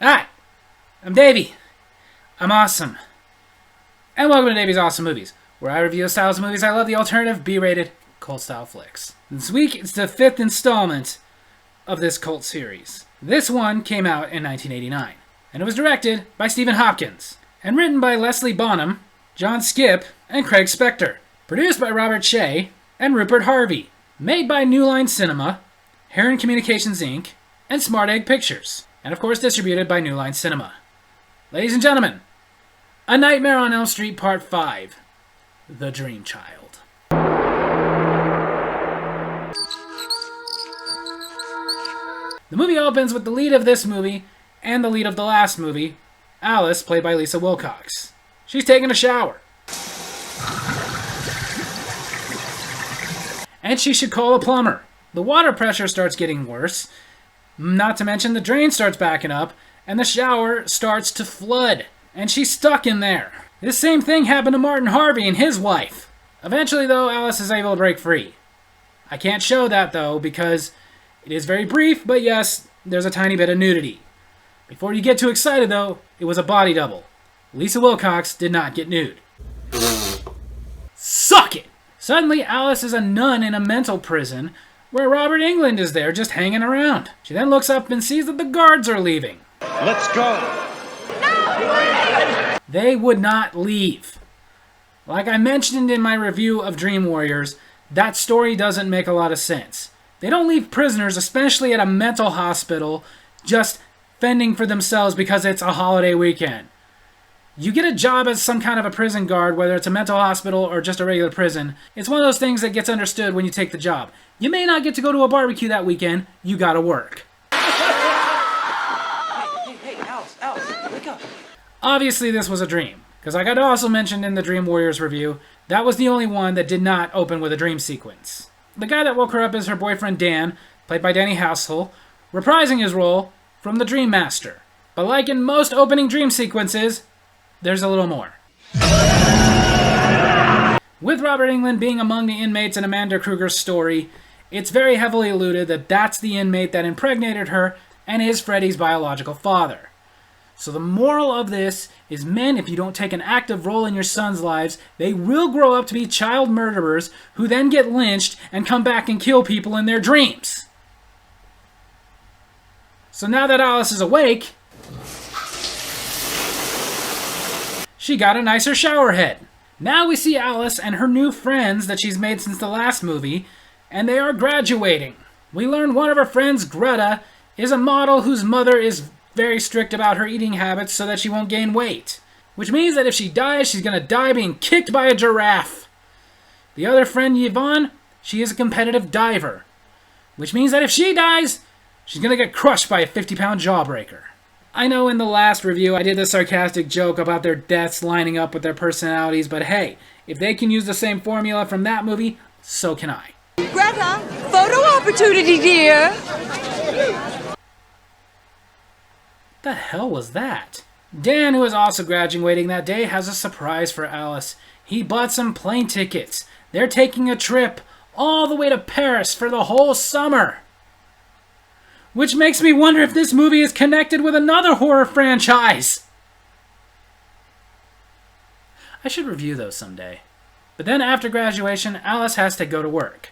Hi, I'm Davy. I'm awesome. And welcome to Davy's Awesome Movies, where I review the styles of movies I love, the alternative, B-rated, cult-style flicks. This week, it's the 5th installment of this cult series. This one came out in 1989, and it was directed by Stephen Hopkins, and written by Leslie Bonham, John Skipp, and Craig Spector. Produced by Robert Shea and Rupert Harvey. Made by New Line Cinema, Heron Communications Inc., and Smart Egg Pictures. And of course distributed by New Line Cinema. Ladies and gentlemen, A Nightmare on Elm Street Part 5, The Dream Child. The movie opens with the lead of this movie and the lead of the last movie, Alice, played by Lisa Wilcox. She's taking a shower. And she should call a plumber. The water pressure starts getting worse. Not to mention the drain starts backing up, and the shower starts to flood. And she's stuck in there. This same thing happened to Martin Harvey and his wife. Eventually, though, Alice is able to break free. I can't show that, though, because it is very brief, but yes, there's a tiny bit of nudity. Before you get too excited, though, it was a body double. Lisa Wilcox did not get nude. Suck it! Suddenly, Alice is a nun in a mental prison, where Robert Englund is there just hanging around. She then looks up and sees that the guards are leaving. Let's go! No! They would not leave. Like I mentioned in my review of Dream Warriors, that story doesn't make a lot of sense. They don't leave prisoners, especially at a mental hospital, just fending for themselves because it's a holiday weekend. You get a job as some kind of a prison guard, whether it's a mental hospital or just a regular prison. It's one of those things that gets understood when you take the job. You may not get to go to a barbecue that weekend. You gotta work. Hey, Alice, wake up. Obviously, this was a dream, because like I'd also mentioned in the Dream Warriors review, that was the only one that did not open with a dream sequence. The guy that woke her up is her boyfriend Dan, played by Danny Househull, reprising his role from the Dream Master. But like in most opening dream sequences, there's a little more. With Robert Englund being among the inmates in Amanda Kruger's story, it's very heavily alluded that that's the inmate that impregnated her and is Freddy's biological father. So the moral of this is, men, if you don't take an active role in your sons' lives, they will grow up to be child murderers who then get lynched and come back and kill people in their dreams. So now that Alice is awake, she got a nicer shower head. Now we see Alice and her new friends that she's made since the last movie, and they are graduating. We learn one of her friends, Greta, is a model whose mother is very strict about her eating habits so that she won't gain weight. Which means that if she dies, she's going to die being kicked by a giraffe. The other friend, Yvonne, she is a competitive diver. Which means that if she dies, she's going to get crushed by a 50-pound jawbreaker. I know in the last review I did the sarcastic joke about their deaths lining up with their personalities, but hey, if they can use the same formula from that movie, so can I. Greta, photo opportunity, dear. What the hell was that? Dan, who is also graduating that day, has a surprise for Alice. He bought some plane tickets. They're taking a trip all the way to Paris for the whole summer. Which makes me wonder if this movie is connected with another horror franchise. I should review those someday. But then after graduation, Alice has to go to work.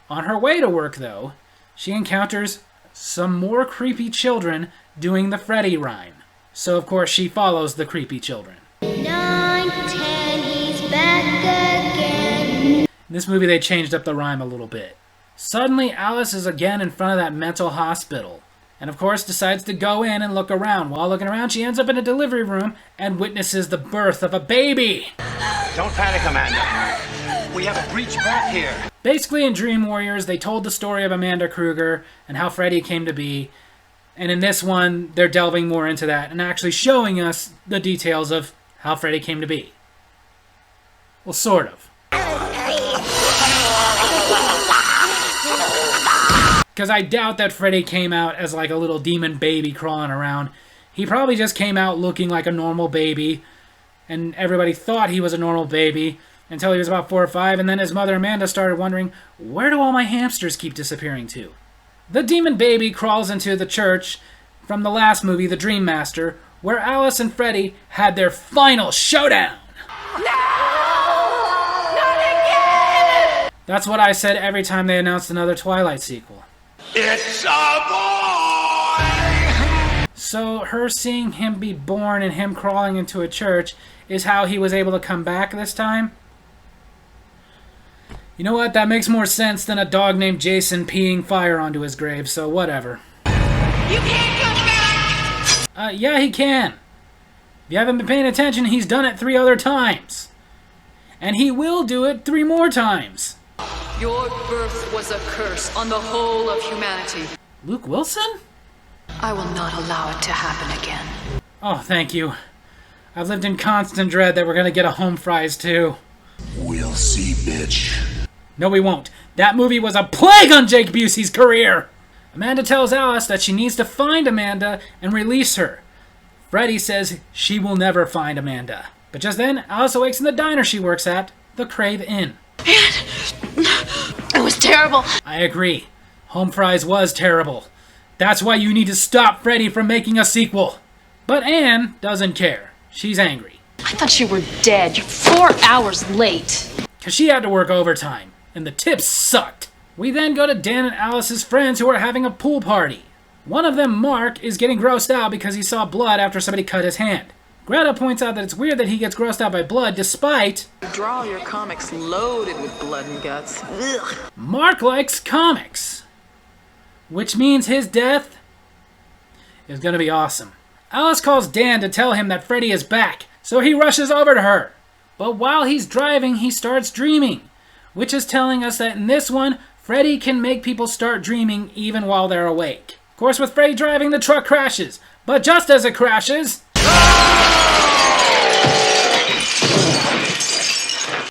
On her way to work, though, she encounters some more creepy children doing the Freddy rhyme. So, of course, she follows the creepy children. 9, 10, he's back again. In this movie, they changed up the rhyme a little bit. Suddenly, Alice is again in front of that mental hospital, and of course decides to go in and look around. While looking around, she ends up in a delivery room and witnesses the birth of a baby. Don't panic, Amanda. We have a breach back here. Basically, in Dream Warriors, they told the story of Amanda Kruger and how Freddy came to be, and in this one, they're delving more into that and actually showing us the details of how Freddy came to be. Well, sort of. Because I doubt that Freddy came out as like a little demon baby crawling around. He probably just came out looking like a normal baby, and everybody thought he was a normal baby until he was about 4 or 5, and then his mother Amanda started wondering, where do all my hamsters keep disappearing to? The demon baby crawls into the church, from the last movie, The Dream Master, where Alice and Freddy had their final showdown. That's what I said every time they announced another Twilight sequel. It's a boy! So her seeing him be born and him crawling into a church is how he was able to come back this time? You know what? That makes more sense than a dog named Jason peeing fire onto his grave, so whatever. You can't come back! Yeah, he can. If you haven't been paying attention, he's done it 3 other times. And he will do it 3 more times. Your birth was a curse on the whole of humanity. Luke Wilson? I will not allow it to happen again. Oh, thank you. I've lived in constant dread that we're gonna get a home fries too. We'll see, bitch. No, we won't. That movie was a plague on Jake Busey's career! Amanda tells Alice that she needs to find Amanda and release her. Freddy says she will never find Amanda. But just then, Alice awakes in the diner she works at, the Crave Inn. It was terrible. I agree. Home Fries was terrible. That's why you need to stop Freddy from making a sequel. But Anne doesn't care. She's angry. I thought you were dead. You're 4 hours late. Because she had to work overtime, and the tips sucked. We then go to Dan and Alice's friends who are having a pool party. One of them, Mark, is getting grossed out because he saw blood after somebody cut his hand. Greta points out that it's weird that he gets grossed out by blood despite... Draw your comics loaded with blood and guts. Ugh. Mark likes comics. Which means his death is going to be awesome. Alice calls Dan to tell him that Freddy is back, so he rushes over to her. But while he's driving, he starts dreaming, which is telling us that in this one, Freddy can make people start dreaming even while they're awake. Of course, with Freddy driving, the truck crashes. But just as it crashes...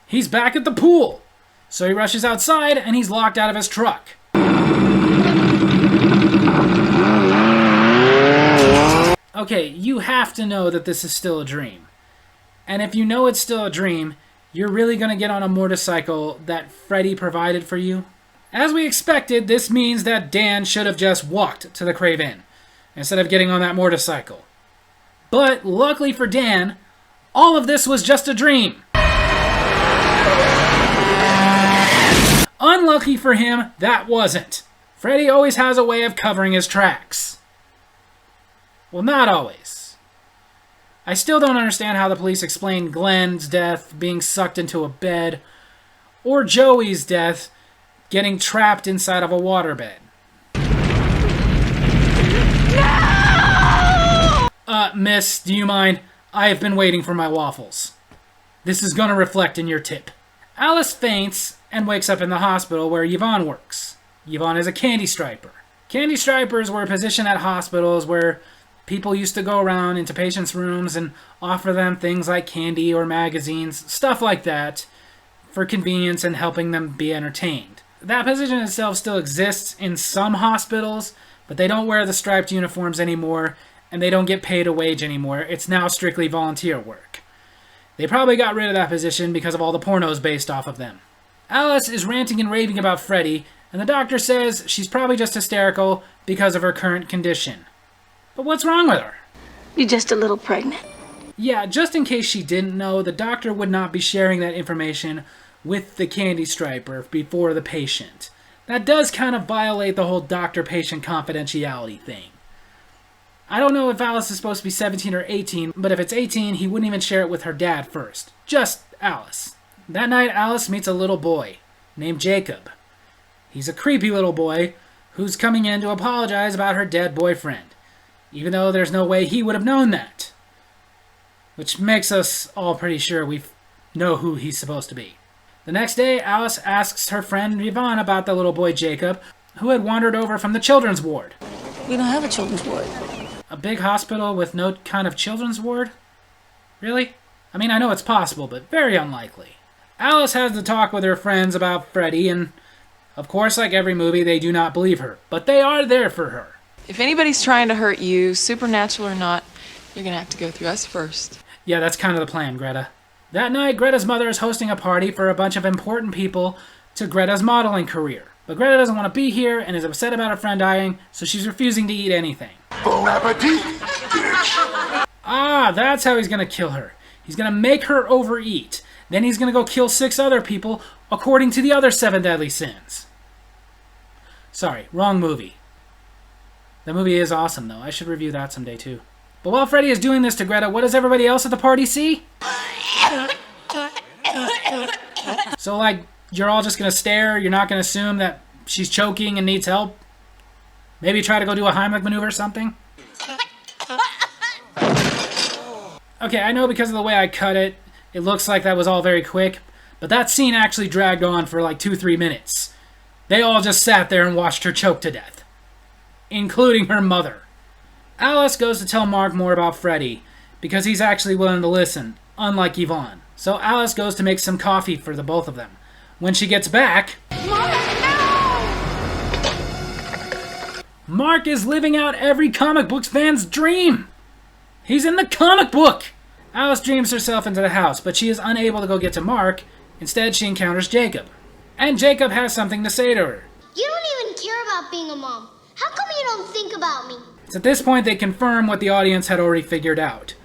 he's back at the pool. So he rushes outside and he's locked out of his truck. Okay, you have to know that this is still a dream. And if you know it's still a dream, you're really going to get on a motorcycle that Freddy provided for you? As we expected, this means that Dan should have just walked to the Crave Inn instead of getting on that motorcycle. But luckily for Dan, all of this was just a dream. Unlucky for him, that wasn't. Freddy always has a way of covering his tracks. Well, not always. I still don't understand how the police explain Glenn's death being sucked into a bed, or Joey's death getting trapped inside of a waterbed. Miss, do you mind? I have been waiting for my waffles. This is gonna reflect in your tip. Alice faints and wakes up in the hospital where Yvonne works. Yvonne is a candy striper. Candy stripers were a position at hospitals where people used to go around into patients' rooms and offer them things like candy or magazines, stuff like that, for convenience and helping them be entertained. That position itself still exists in some hospitals, but they don't wear the striped uniforms anymore, and they don't get paid a wage anymore. It's now strictly volunteer work. They probably got rid of that position because of all the pornos based off of them. Alice is ranting and raving about Freddy, and the doctor says she's probably just hysterical because of her current condition. But what's wrong with her? You're just a little pregnant. Yeah, just in case she didn't know, the doctor would not be sharing that information with the candy striper before the patient. That does kind of violate the whole doctor-patient confidentiality thing. I don't know if Alice is supposed to be 17 or 18, but if it's 18, he wouldn't even share it with her dad first. Just Alice. That night, Alice meets a little boy named Jacob. He's a creepy little boy who's coming in to apologize about her dead boyfriend, even though there's no way he would have known that. Which makes us all pretty sure we know who he's supposed to be. The next day, Alice asks her friend Yvonne about the little boy Jacob, who had wandered over from the children's ward. We don't have a children's ward. A big hospital with no kind of children's ward? Really? I mean, I know it's possible, but very unlikely. Alice has to talk with her friends about Freddy, and of course, like every movie, they do not believe her. But they are there for her. If anybody's trying to hurt you, supernatural or not, you're gonna have to go through us first. Yeah, that's kind of the plan, Greta. That night, Greta's mother is hosting a party for a bunch of important people to Greta's modeling career. But Greta doesn't want to be here and is upset about her friend dying, so she's refusing to eat anything. Bon appetit, bitch! Ah, that's how he's going to kill her. He's going to make her overeat. Then he's going to go kill 6 other people according to the other 7 deadly sins. Sorry, wrong movie. The movie is awesome, though. I should review that someday, too. But while Freddy is doing this to Greta, what does everybody else at the party see? So, like, you're all just going to stare? You're not going to assume that she's choking and needs help? Maybe try to go do a Heimlich maneuver or something? Okay, I know because of the way I cut it, it looks like that was all very quick, but that scene actually dragged on for like 2-3 minutes. They all just sat there and watched her choke to death, including her mother. Alice goes to tell Mark more about Freddy, because he's actually willing to listen, unlike Yvonne. So Alice goes to make some coffee for the both of them. When she gets back, Mark is living out every comic book fan's dream. He's in the comic book! Alice dreams herself into the house, but she is unable to go get to Mark. Instead, she encounters Jacob. And Jacob has something to say to her. You don't even care about being a mom. How come you don't think about me? It's at this point they confirm what the audience had already figured out.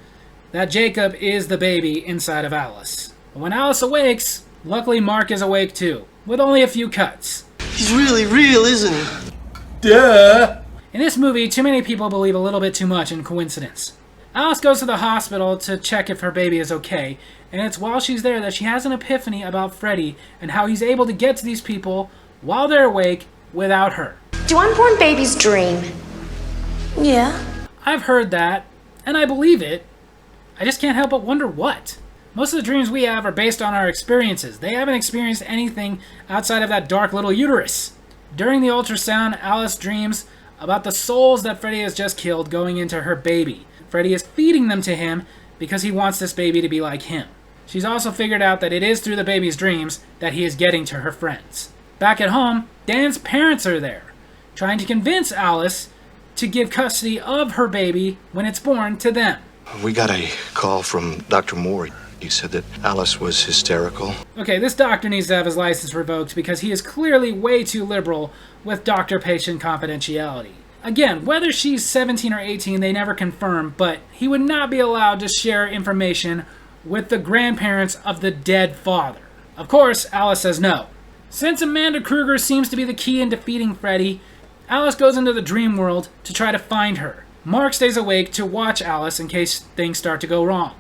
That Jacob is the baby inside of Alice. But when Alice awakes, luckily Mark is awake too, with only a few cuts. He's really real, isn't he? Duh! In this movie, too many people believe a little bit too much in coincidence. Alice goes to the hospital to check if her baby is okay, and it's while she's there that she has an epiphany about Freddy and how he's able to get to these people while they're awake without her. Do unborn babies dream? Yeah. I've heard that, and I believe it. I just can't help but wonder what. Most of the dreams we have are based on our experiences. They haven't experienced anything outside of that dark little uterus. During the ultrasound, Alice dreams about the souls that Freddy has just killed going into her baby. Freddy is feeding them to him because he wants this baby to be like him. She's also figured out that it is through the baby's dreams that he is getting to her friends. Back at home, Dan's parents are there, trying to convince Alice to give custody of her baby when it's born to them. We got a call from Dr. Moore. He said that Alice was hysterical. Okay, this doctor needs to have his license revoked because he is clearly way too liberal with doctor-patient confidentiality. Again, whether she's 17 or 18, they never confirm, but he would not be allowed to share information with the grandparents of the dead father. Of course, Alice says no. Since Amanda Kruger seems to be the key in defeating Freddy, Alice goes into the dream world to try to find her. Mark stays awake to watch Alice in case things start to go wrong.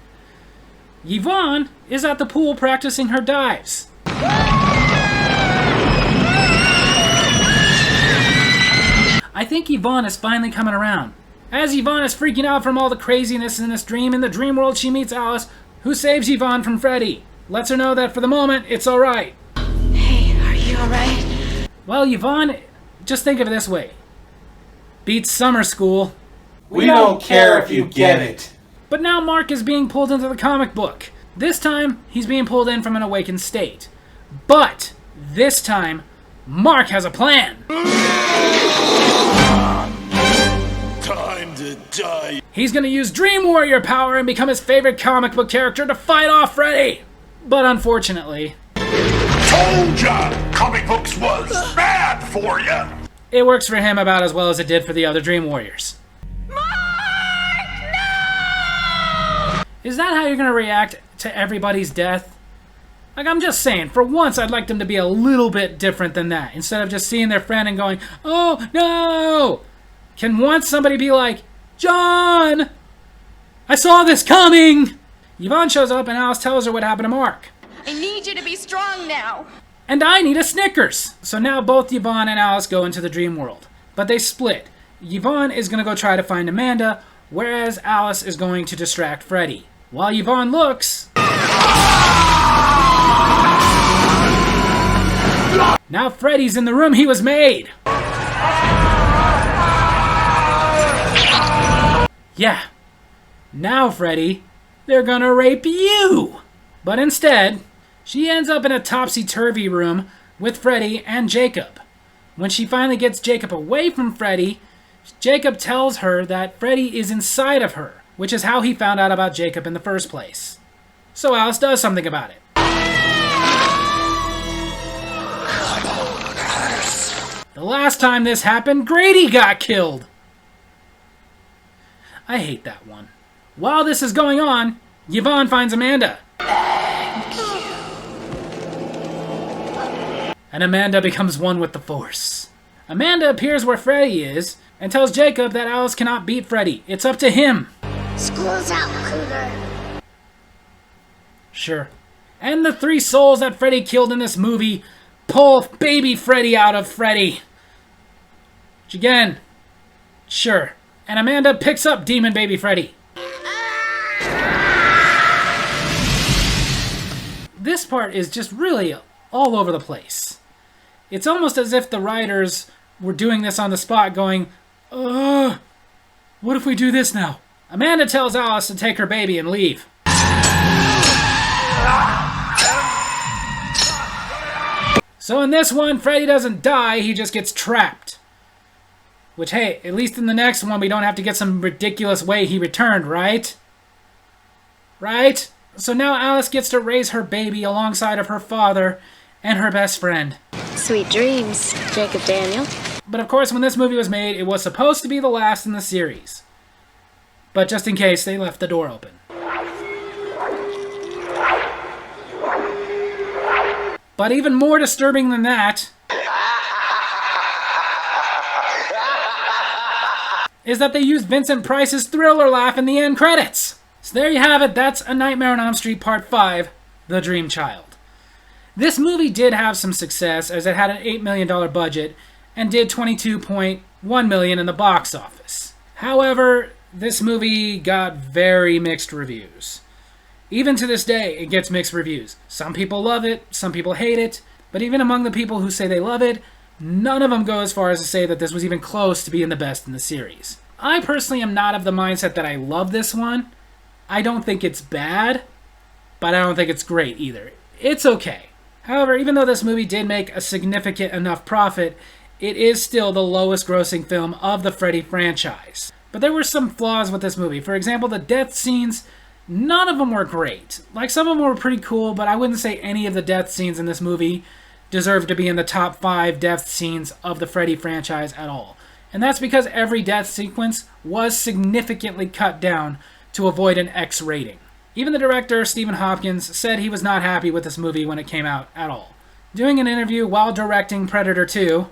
Yvonne is at the pool practicing her dives. I think Yvonne is finally coming around. As Yvonne is freaking out from all the craziness in this dream, in the dream world she meets Alice, who saves Yvonne from Freddy. Lets her know that for the moment, it's alright. Hey, are you alright? Well, Yvonne, just think of it this way. Beats summer school. We don't care if you get it. But now Mark is being pulled into the comic book. This time, he's being pulled in from an awakened state. But, this time, Mark has a plan. Time to die. He's gonna use Dream Warrior power and become his favorite comic book character to fight off Freddy. But unfortunately... Told ya! Comic books was bad for ya! It works for him about as well as it did for the other Dream Warriors. Mark, no! Is that how you're gonna react to everybody's death? Like, I'm just saying, for once I'd like them to be a little bit different than that. Instead of just seeing their friend and going, oh, no! Can once somebody be like, John! I saw this coming! Yvonne shows up and Alice tells her what happened to Mark. I need you to be strong now. And I need a Snickers! So now both Yvonne and Alice go into the dream world. But they split. Yvonne is going to go try to find Amanda, whereas Alice is going to distract Freddy. While Yvonne looks... Now Freddy's in the room he was made! Yeah. Now, Freddy, they're gonna rape you! But instead, she ends up in a topsy-turvy room with Freddy and Jacob. When she finally gets Jacob away from Freddy, Jacob tells her that Freddy is inside of her, which is how he found out about Jacob in the first place. So Alice does something about it. The last time this happened, Grady got killed. I hate that one. While this is going on, Yvonne finds Amanda. And Amanda becomes one with the Force. Amanda appears where Freddy is and tells Jacob that Alice cannot beat Freddy. It's up to him. School's out, Cougar. Sure. And the 3 souls that Freddy killed in this movie pull baby Freddy out of Freddy. Which again, sure. And Amanda picks up demon baby Freddy. This part is just really all over the place. It's almost as if the writers were doing this on the spot going, what if we do this now? Amanda tells Alice to take her baby and leave. So in this one, Freddy doesn't die, he just gets trapped. Which, hey, at least in the next one, we don't have to get some ridiculous way he returned, right? Right? So now Alice gets to raise her baby alongside of her father and her best friend. Sweet dreams, Jacob Daniel. But of course, when this movie was made, it was supposed to be the last in the series. But just in case, they left the door open. But even more disturbing than that is that they used Vincent Price's Thriller laugh in the end credits. So there you have it, that's A Nightmare on Elm Street Part 5, The Dream Child. This movie did have some success as it had an $8 million budget and did $22.1 million in the box office. However, this movie got very mixed reviews. Even to this day, it gets mixed reviews. Some people love it, some people hate it, but even among the people who say they love it, none of them go as far as to say that this was even close to being the best in the series. I personally am not of the mindset that I love this one. I don't think it's bad, but I don't think it's great either. It's okay. However, even though this movie did make a significant enough profit, it is still the lowest grossing film of the Freddy franchise. But there were some flaws with this movie. For example, the death scenes, none of them were great. Like, some of them were pretty cool, but I wouldn't say any of the death scenes in this movie deserve to be in the top 5 death scenes of the Freddy franchise at all. And that's because every death sequence was significantly cut down to avoid an X rating. Even the director, Stephen Hopkins, said he was not happy with this movie when it came out at all. Doing an interview while directing Predator 2,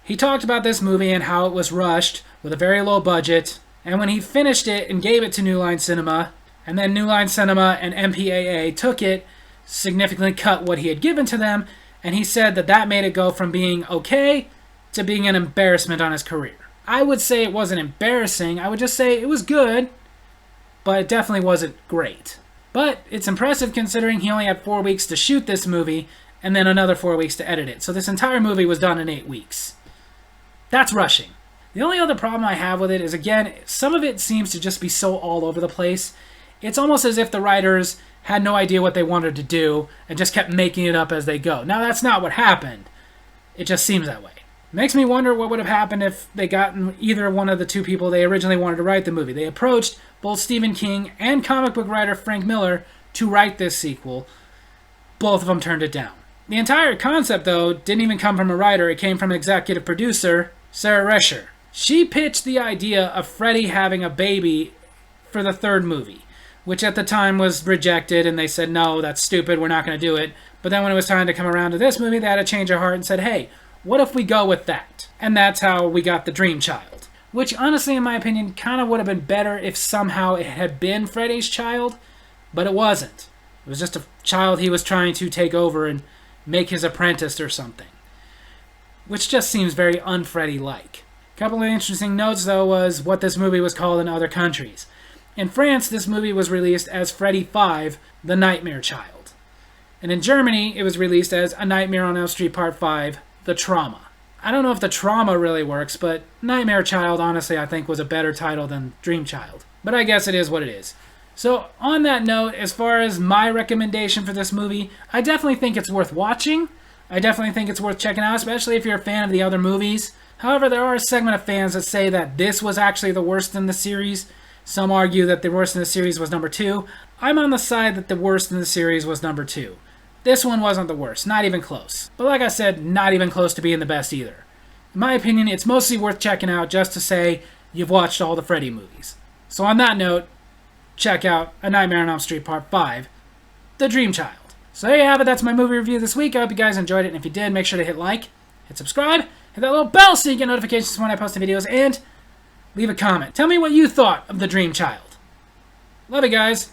he talked about this movie and how it was rushed with a very low budget, and when he finished it and gave it to New Line Cinema, and then New Line Cinema and MPAA took it, significantly cut what he had given to them, and he said that that made it go from being okay to being an embarrassment on his career. I would say it wasn't embarrassing, I would just say it was good, but it definitely wasn't great. But it's impressive considering he only had 4 weeks to shoot this movie and then another 4 weeks to edit it. So this entire movie was done in 8 weeks. That's rushing. The only other problem I have with it is, again, some of it seems to just be so all over the place. It's almost as if the writers had no idea what they wanted to do and just kept making it up as they go. Now, that's not what happened. It just seems that way. Makes me wonder what would have happened if they gotten either one of the 2 people they originally wanted to write the movie. They approached both Stephen King and comic book writer Frank Miller to write this sequel. Both of them turned it down. The entire concept, though, didn't even come from a writer. It came from executive producer Sarah Rescher. She pitched the idea of Freddy having a baby for the 3rd movie, which at the time was rejected, and they said, no, that's stupid, we're not going to do it. But then when it was time to come around to this movie, they had a change of heart and said, hey, what if we go with that? And that's how we got The Dream Child. Which, honestly, in my opinion, kind of would have been better if somehow it had been Freddy's child, but it wasn't. It was just a child he was trying to take over and make his apprentice or something. Which just seems very un-Freddy-like. A couple of interesting notes, though, was what this movie was called in other countries. In France, this movie was released as Freddy 5, The Nightmare Child. And in Germany, it was released as A Nightmare on Elm Street Part 5, The Trauma. I don't know if The Trauma really works, but Nightmare Child, honestly, I think was a better title than Dream Child. But I guess it is what it is. So, on that note, as far as my recommendation for this movie, I definitely think it's worth watching. I definitely think it's worth checking out, especially if you're a fan of the other movies. However, there are a segment of fans that say that this was actually the worst in the series. Some argue that the worst in the series was number 2. I'm on the side that the worst in the series was number 2. This one wasn't the worst, not even close. But like I said, not even close to being the best either. in my opinion, it's mostly worth checking out just to say you've watched all the Freddy movies. So on that note, check out A Nightmare on Elm Street Part 5, The Dream Child. So there you have it. That's my movie review this week. I hope you guys enjoyed it. And if you did, make sure to hit like, hit subscribe, hit that little bell so you get notifications when I post the videos, and leave a comment. Tell me what you thought of The Dream Child. Love you guys.